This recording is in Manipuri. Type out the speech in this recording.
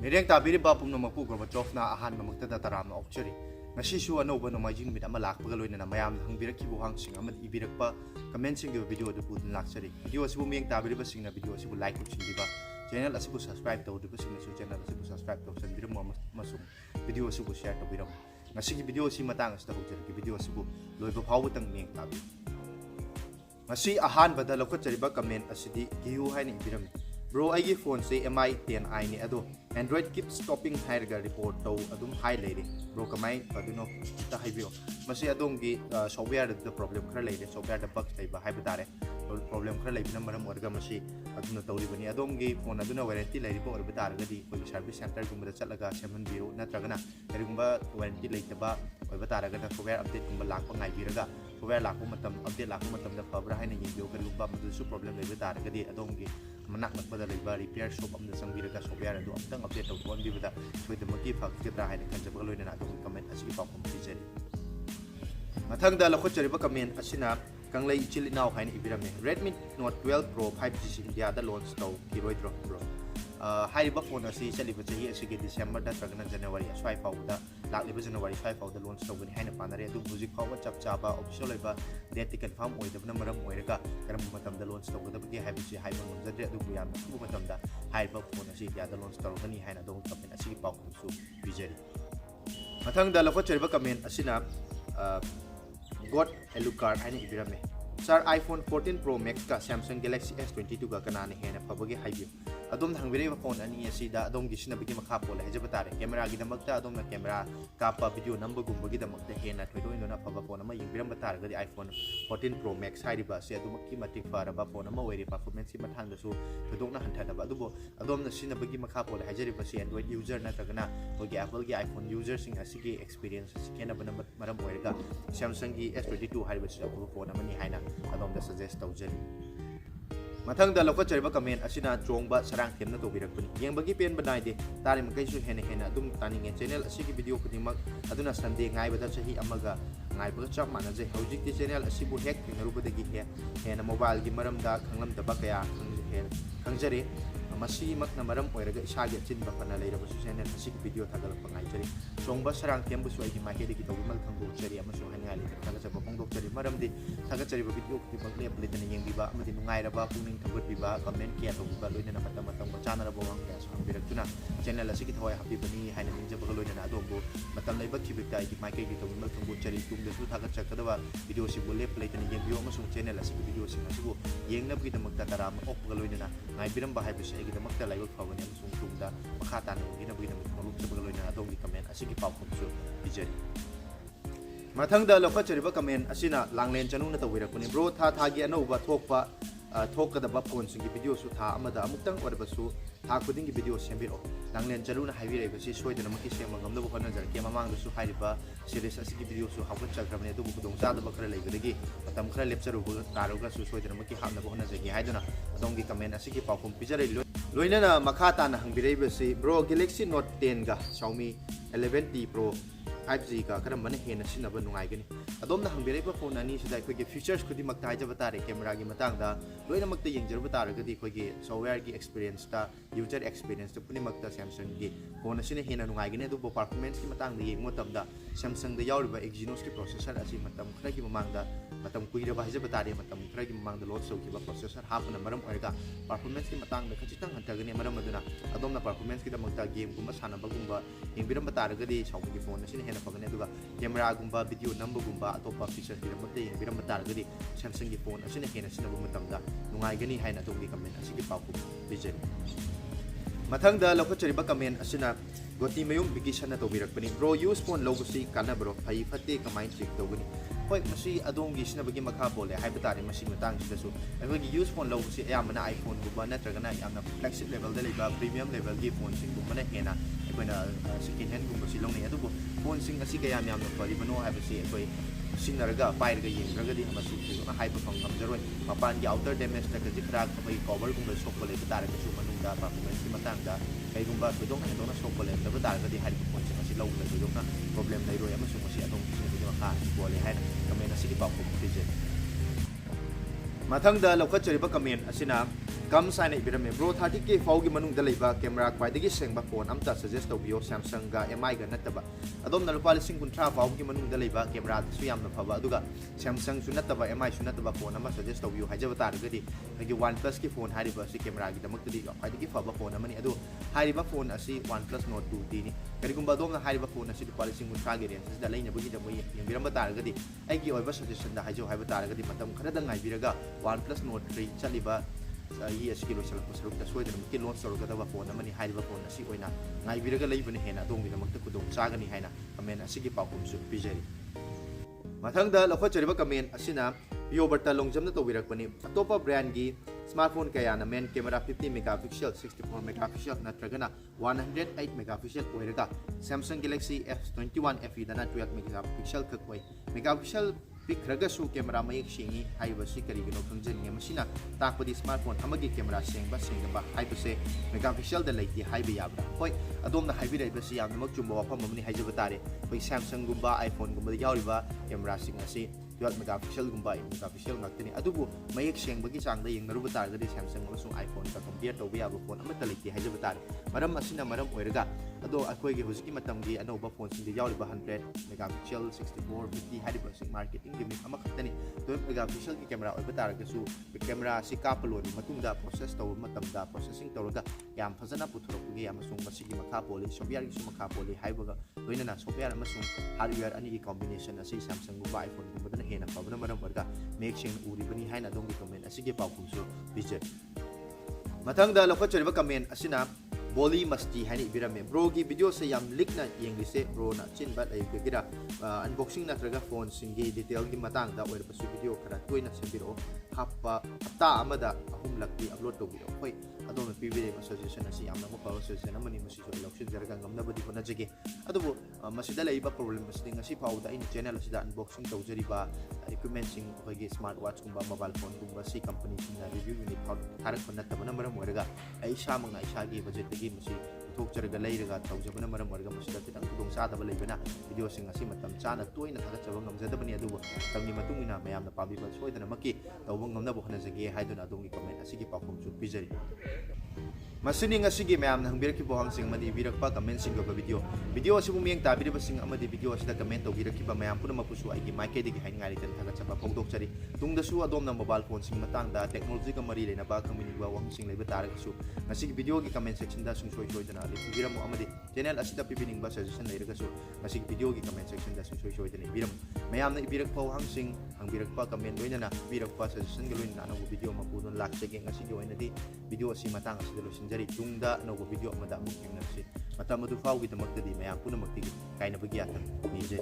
ꯃꯤꯔꯦꯡ ꯇꯥꯕꯤꯔꯤꯕ ꯄꯨꯝꯅꯃꯛꯄꯨ ꯒꯣꯔꯕꯥꯆꯣꯚꯅ ꯑꯍꯥꯟꯕ ꯃꯛꯇꯗ ꯇꯔꯥꯝꯅ ꯑꯣꯛꯆꯔꯤ ꯉꯁꯤꯁꯨ ꯑꯅꯧꯕ ꯅꯣꯡꯃꯥꯏꯖꯤꯡ ꯅꯨꯃꯤꯠ ꯑꯃ ꯂꯥꯛꯄꯒ ꯂꯣꯏꯅꯅ ꯃꯌꯥꯝꯅ ꯍꯪꯕꯤꯔꯛꯈꯤꯕ ꯋꯥꯍꯪꯁꯤꯡ ꯑꯃꯗꯤ ꯏꯕꯤꯔꯛꯄ ꯀꯃꯦꯟꯠꯁꯤꯡꯒꯤ ꯚꯤꯗꯤꯑꯣ ꯑꯗꯨ ꯄꯨꯗꯨꯅ ꯂꯥꯛꯆꯔꯤ ꯚꯤꯗꯤꯑꯣ ꯑꯁꯤꯕꯨ ꯃꯤꯠꯌꯦꯡ ꯇꯥꯕꯤꯔꯤꯕꯁꯤꯡꯅ ꯚꯤꯗꯤꯑꯣ ꯑꯁꯤꯕꯨ ꯂꯥꯏꯛ ꯇꯧꯁꯤꯟꯕꯤꯕ ꯆꯦꯅꯦꯜ ꯑꯁꯤꯕꯨ ꯁꯕꯁꯀ꯭ꯔꯥꯏꯕ ꯇꯧꯗ꯭ꯔꯤꯕꯁꯤꯡꯅꯁꯨ ꯆꯦꯅꯦꯜ ꯑꯁꯤꯕꯨ ꯁꯕꯁꯀ꯭ꯔꯥꯏꯕ ꯇꯧꯁꯤꯟꯕꯤꯔꯝꯃꯨ ꯑꯃꯁꯨꯡ ꯚꯤꯗꯤꯑꯣ ꯑꯁꯤꯕꯨ ꯁꯦꯌꯔ ꯇꯧꯕꯤꯔꯝꯃꯨ ꯉꯁꯤꯒꯤ ꯚꯤꯗꯤꯑꯣ ꯑꯁꯤ ꯃꯇꯥꯡ ꯑꯁꯤꯗ ꯍꯧꯖꯔꯛꯀꯦ ꯚꯤꯗꯤꯑꯣ ꯑꯁꯤꯕꯨ ꯂꯣꯏꯕ ꯐꯥꯎꯕꯇꯪ ꯃꯤꯠꯌꯦꯡ ꯇꯥꯕꯤꯌꯨ ꯉꯁꯤ ꯑꯍꯥꯟꯕꯗ ꯂꯧꯈꯠꯆꯔꯤꯕ ꯀꯃꯦꯟꯠ ꯑꯁꯤꯗꯤ ꯒꯤꯌꯨ ꯍꯥꯏꯅ ꯏꯕꯤꯔꯝꯃꯤ ꯕ꯭ꯔꯣ ꯑꯩꯒꯤ ꯐꯣꯟꯁꯦ MI 10i ꯅꯦ ꯑꯗꯣ Android keep stopping ꯍꯥꯏꯔꯒ ꯔꯤꯄꯣꯔꯠ ꯇꯧ ꯑꯗꯨꯝ ꯍꯥꯏ ꯂꯩꯔꯦ ꯕ꯭ꯔꯣ ꯀꯃꯥꯏ ꯐꯗꯣꯏꯅꯣ ꯑꯝꯇ ꯍꯥꯏꯕꯤꯌꯣ ꯃꯁꯤ ꯑꯗꯣꯝꯒꯤ ꯁꯣꯐꯋꯦꯌꯔꯗ ꯄ꯭ꯔꯣꯕ꯭ꯂꯦꯝ ꯈꯔ ꯂꯩꯔꯦ ꯁꯣꯐꯋꯦꯌꯔꯗ ꯕꯒ ꯂꯩꯕ ꯍꯥꯏꯕ ꯇꯥꯔꯦ ꯄ꯭ꯔꯣꯕ꯭ꯂꯦꯝ ꯈꯔ ꯂꯩꯕꯅ ꯃꯔꯝ ꯑꯣꯏꯔꯒ ꯃꯁꯤ ꯑꯗꯨꯅ ꯇꯧꯔꯤꯕꯅꯤ ꯑꯗꯣꯝꯒꯤ ꯐꯣꯟ ꯑꯗꯨꯅ ꯋꯥꯔꯦꯟꯇꯤ ꯂꯩꯔꯤꯕ ꯑꯣꯏꯕ ꯇꯥꯔꯒꯗꯤ ꯑꯩꯈꯣꯏꯒꯤ ꯁꯔꯚꯤꯁ ꯁꯦꯟꯇꯔꯒꯨꯝꯕꯗ ꯆꯠꯂꯒ ꯁꯦꯝꯍꯟꯕꯤꯌꯨ ꯅꯠꯇ꯭ꯔꯒꯅ ꯀꯔꯤꯒꯨꯝꯕ ꯋꯥꯔꯦꯟꯇꯤ ꯂꯩꯇꯕ ꯑꯣꯏꯕ ꯇꯥꯔꯒꯅ ꯁꯣꯐꯋꯦꯌꯔ ꯑꯞꯗꯦꯠꯀꯨꯝꯕ ꯂꯥꯛꯄ ꯉꯥꯏꯕꯤꯔꯒ ꯁꯣꯐꯋꯦꯌꯔ ꯂꯥꯛꯄ ꯃꯇꯝ ꯑꯞꯗꯦꯠ ꯂꯥꯛꯄ ꯃꯇꯝꯗ ꯐꯕ꯭ꯔꯥ ꯍꯥꯏꯅ ꯌꯦꯡꯕꯤꯌꯨ ꯀꯔꯤꯒꯨꯝꯕ ꯃꯗꯨꯁꯨ ꯄ꯭ꯔꯣꯕ꯭ꯂꯦꯝ ꯂꯩꯕ ꯇꯥꯔꯒꯗꯤ ꯑꯗꯣꯝꯒꯤ ꯃꯅꯥꯛ ꯅꯛꯄꯗ ꯂꯩꯕ ꯔꯤꯄꯦꯌꯔ ꯁꯣꯞ ꯑꯃꯗ ꯆꯪꯕꯤꯔꯒ ꯁꯣꯐꯋꯦꯌꯔ ꯑꯗꯨ ꯑꯃꯨꯛꯇꯪ ꯑꯞꯗꯦꯠ ꯇꯧꯊꯣꯛꯍꯟꯕꯤꯕꯗ ꯁꯣꯏꯗꯅꯃꯛꯀꯤ ꯐꯒꯗ꯭ꯔꯥ ꯍꯥꯏꯅ ꯈꯟꯖꯕꯒ ꯂꯣꯏꯅꯅ ꯑꯗꯣꯝꯒꯤ ꯀꯃꯦꯟꯠ ꯑꯁꯤꯒꯤ ꯄꯥꯎꯈꯨꯝ ꯄꯤꯖꯔꯤ ꯃꯊꯪꯗ ꯂꯧꯈꯠꯆꯔꯤꯕ ꯀꯃꯦꯟꯠ ꯑꯁꯤꯅ ꯀꯪꯂꯩ ꯏꯆꯤꯜ ꯏꯅꯥꯎ ꯍꯥꯏꯅ ꯏꯕꯤꯔꯝꯃꯤ Redmi Note 12 Pro 5G ꯏꯟꯗꯤꯌꯥꯗ ꯂꯣꯟꯆ ꯇꯧꯈꯤꯔꯣꯏꯗ꯭ꯔꯣ ꯕ꯭ꯔꯣ ꯍꯥꯏꯔꯤꯕ ꯐꯣꯟ ꯑꯁꯤ ꯆꯠꯂꯤꯕ ꯆꯍꯤ ꯑꯁꯤꯒꯤ ꯗꯤꯁꯦꯝꯕꯔ ꯅꯠꯇ꯭ꯔꯒꯅ ꯖꯅꯋꯥꯔꯤ ꯑꯁ꯭ꯋꯥꯏ ꯐꯥꯎꯕꯗ ꯂꯥꯛꯂꯤꯕ ꯖꯅꯋꯥꯔꯤ ꯁ꯭ꯋꯥꯏ ꯐꯥꯎꯕꯗ ꯂꯣꯟꯆ ꯇꯧꯒꯅꯤ ꯍꯥꯏꯅ ꯄꯥꯅꯔꯦ ꯑꯗꯨꯕꯨ ꯍꯧꯖꯤꯛ ꯐꯥꯎꯕ ꯆꯞ ꯆꯥꯕ ꯑꯣꯐꯤꯁꯤꯌꯦꯜ ꯑꯣꯏꯕ ꯗꯦꯠꯇꯤ ꯀꯟꯐꯥꯔꯝ ꯑꯣꯏꯗꯕꯅ ꯃꯔꯝ ꯑꯣꯏꯔꯒ ꯀꯔꯝꯕ ꯃꯇꯝꯗ ꯂꯣꯟꯆ ꯇꯧꯒꯗꯕꯒꯦ ꯍꯥꯏꯕꯁꯤ ꯍꯥꯏꯕ ꯉꯝꯖꯗ꯭ꯔꯦ ꯑꯗꯨꯕꯨ ꯌꯥꯝꯅ ꯊꯨꯕ ꯃꯇꯝꯗ ꯍꯥꯏꯔꯤꯕ ꯐꯣꯟ ꯑꯁꯤ ꯏꯟꯗꯤꯌꯥꯗ ꯂꯣꯟꯆ ꯇꯧꯔꯒꯅꯤ ꯍꯥꯏꯅ ꯑꯗꯣꯝꯒꯤ ꯀꯃꯦꯟꯠ ꯑꯁꯤꯒꯤ ꯄꯥꯎꯈꯨꯝꯁꯨ ꯄꯤꯖꯔꯤ ꯃꯊꯪꯗ ꯂꯧꯈꯠꯆꯔꯤꯕ ꯀꯃꯦꯟꯠ ꯑꯁꯤꯅ God Elucard ꯍꯥꯏꯅ ꯏꯕꯤꯔꯝꯃꯤ Sir iPhone 14 Pro Max ka Samsung Galaxy S22 ka kanana hena fabage haibiyo adom hangbireba phone ani asida adom gi sinabagi makha pole hajaba tare camera gi damakta adom na camera kapa video number gumba gi damakta hena thoidoi no na phaba phone ama yingbiram tar ga iPhone 14 Pro Max haiba se adum ki matik faraba phone ama oiri performance ki mathang da su thodok na hanthada ba adubo adom na sinabagi makha pole hajariba se Android user na tagana hogi Apple gi iPhone user sing asigi experience sikena bana maram oirga Samsung gi S22 haiba se phone ama ni haina adom da suggest tawjari mathang da lokachariba comment asina chongba sarang themna tobirapuni yengbagi pen banaide tarim kaisu hena adum taninge channel asigi video khudingmak aduna sunday ngaibada chahi amaga ngaibaga chap manaje hojik ti channel asibu hack thinarubadagi hena mobile gi maramda khanglamdaba kaya khangjare masi makna maram oiraga isagi chinba kana leirabasu channel asigi video thagalpa ngaijari chongba sarang thembu su aigi market gi tobimal khangbu chari amasu hangali thaga chaba pongdok chari maramdi thaga chari video ki magle plitana yengbiba amadi nungairaba puning thagatbiba comment kia tobiba loina matam matam chanaraba wang ya sambirakuna channel asigi thawai habibani haina ninjabaga loina adombu matam leiba kibikta aigi market gi tobimal khangbu chari tumdesu thaga chakadaba video si bolle plitana yengbiyo amasu channel asigi video si asibu yengnabgi damakta tarama okga loina ngaibiram ba haibisi aigi damakta laiba phawani amasung tungda makha tanu ginabgi damakta malukchabaga loina adongi comment asigi pawkhumsu bijari mathangda lokachariba comment asina langlen chanungna tawirapuni bro thagi anouba thokpa thokadaba phone singi video su tha amada amuktang orbasu tha khudingi video sembiro langlen chanuna haibireba si soidana maki sema ngamdaba honajar ke mamangda su hairiba series asigi video su hawat chakramne adubu kudong sadaba khara leibadagi matam khara lepcharu taruga su soidana maki hamnaba honajagi haiduna adongi comment asigi pawkhum pijare loinana makha tana hangbireba si bro Galaxy Note 10 ga Xiaomi 11T Pro 5G ka karamana hena sinaba nungaigani adomna hangbireba phone ani sida aikogi features khudi makta haijaba tare camera gi matangda loina makta yengjarba taragadi aikogi software gi experience ta user experience ta puni makta Samsung gi phone asina hena nungaigani adu performance gi matangda yengmo tamda Samsung da yauriba Exynos ki processor asi matam khra gi mamangda matam kuiraba haijaba tare matam khra gi mamangda launch tawkiba processor hapna maram oirga performance ki matangda khachitang hantagani maram aduna adomna performance ki damakta game gumba sanaba gumba yengbiram taragadi Xiaomi gi phone asina fagane aduga camera gumba video number gumba atopa features diramate yengbiram taragadi Samsung gi phone asina hena sinabu matamda nungaigani haina adongi comment asigi pawku bijari mathangda lokachariba comment asina goti mayum bigishana tobirakpani bro use phone logosi kana bro phai phate kamai check togani hoi masi adongi sinabagi makha bole haiba tare masi matang sidasu aikogi use phone logosi ayamana iPhone gumba natragana yamna flagship level da leba premium level gi phone sing gumba na hena aikoina second hand gumba si longnei adubu phone sing asi kaya yamna faribano haibasi akoi sinaraga pairaga yengragadi amasi na haiba fangam mapan gi outer damage na kaji crack mai cover gumba sokko leba tare kasu manungda performance ki matangda kai gumba sodong na sokko leba tare gadi haiba phone sing asi lawla sodong na problem nai roi amasu masi adong sinabagi makha bole haina comment asigi pawku pije mathangda lokachariba comment asina कम साइन इबिरमे ब्रो 30K फाउगी मनुंग दलेबा कैमरा क्वाइदगी सेंगबा फोन अमता सजेस्ट तौबियो सैमसंग गा MI गा नतबा अदोम लुपा 30,30 फाउगी मनुंग दलेबा कैमरा दसु यामना फबा अदुगा सैमसंग सु नतबा MI सु नतबा फोन अमा सजेस्ट तौबियो हाइजबा तारगदी हगी OnePlus की फोन हारिबा सि कैमरा गी दमक्तदी क्वाइदगी फबा फोन अमनी अदु हारिबा फोन असि OnePlus Nord 2 दी नि करिगुंबा दोमना हारिबा फोन असि लुपा 30,30 गी रेंज दा लेनबुगी दा मोय यंगिरम तारगदी आइगी ओइबा सजेशन दा हाइजो हाइबा तारगदी मतम Khardah ngaibiraga OnePlus Nord 3 chaliba ये असकी लोसल पुसरुक दा सोइदन मुके लॉन्च तौरगदबा फोन अमनी हाइबा फोन असि ओइना ngaibiraga लेबने हेना दोंगी दमक्ता कुदों चागनी हाइना कमेंट असकी पाउकुमसु पिजरी मथंगदा लखोचरिबा कमेंट असिना योबर्टा लोंगजमना तौबिरकपनी अतोपा ब्रांड की स्मार्टफोन कयाना मेन कैमरा 50 मेगापिक्सल 64 मेगापिक्सल नत्रगना 108 मेगापिक्सल ओइरगा Samsung Galaxy S21 FE दना 12 मेगापिक्सल खकोय मेगापिक्सल पिखरगसु कैमरा मयक सिंगी हाइबसी करिगनो खंजनिगे मसिना ताकपदी स्मार्टफोन अमगी कैमरा सेंगबा सेंगबा हाइबसे मेगापिक्सल द लेति हाइबे याबरा होय अदोमना हाइबिरैबसी यामनमक चुम्बा वफम अमनी हाइजब तारे होय Samsung गुम्बा iPhone गुम्बा यावरिबा कैमरा सिंग असि 12 मेगापिक्सल गुम्बा megapixel ngakni adubu mayek sengbagi changda yengnaruba targadi Samsung amasung iPhone ka compare tawba yaba phone amata leiti haijaba tare maram asina maram oiraga ado akoi gi hujiki matamgi anoba phone sing yawriba 100 megapixel 64 50 hadiba sing marketing gi ama khaktani 12 megapixel ki camera oiba taragasu camera si kapalon matungda process taw matamda processing tawraga yam phajana puthorokgi amasung masigi makha poli software gi makha poli haibaga loinana software amasung hardware ani gi combination asi Samsung gu iPhone gu badana hena pabna maram warga make sing uri bani haina dongi comment asige paukumsu visit mathangda lokachariba comment asina Boli masti hani birame bro gi video se yam lik na yenglise bro na chin bat ai gira unboxing na traga phone singi detail gi matang da oir pasu video khara toina sembiro happa ta amada ahum lakti upload to video hoi adom pbd suggestion asi amna mo power suggestion amani masi so election jarga ngamna badi kona jage adubo masida laiba problem masti ngasi pauda in channel asida unboxing tawjari ba equipment sing hoige smart watch kumba mobile phone kumba si company sing na review unit tharak panna tabana maram oiraga ai sha manga isa gi budget gi masi thokjaraga leiraga tawjabana maram oiraga masida kitang kudong sadaba leibana video sing asi matam chana toina thagachaba ngamjadabani adubo tamni matungina mayamna pabiba soidana maki tawba ngamna bo hanajage haiduna adongi comment asigi pakhum chu pijari masini ngasigi mayam nang birak ki bohang sing madi birak pa comment sing go video asibu miyang tabi ba sing amadi video asida comment to birak ki ba mayam puna mapusu ai gi maike digi hain ngari tan thaga chapa pongdok chari tungda su adom na mobile phone sing matang da technology ka mari lena ba kamini ba wang sing leba tar su ngasigi video gi comment section da sung soi soi dana le biram amadi channel asida pipining ba suggestion leira su ngasigi video gi comment section da sung soi soi dana biram mayam na birak pa hang sing ang birak pa comment loina na birak pa suggestion gi loina na video mapudon lak chege ngasigi oina di video asi matang asida lo sinjari tungda no video amada muk yang nasi mata madu fau gi tamak di mayam puna makti kai na bagi atan ni je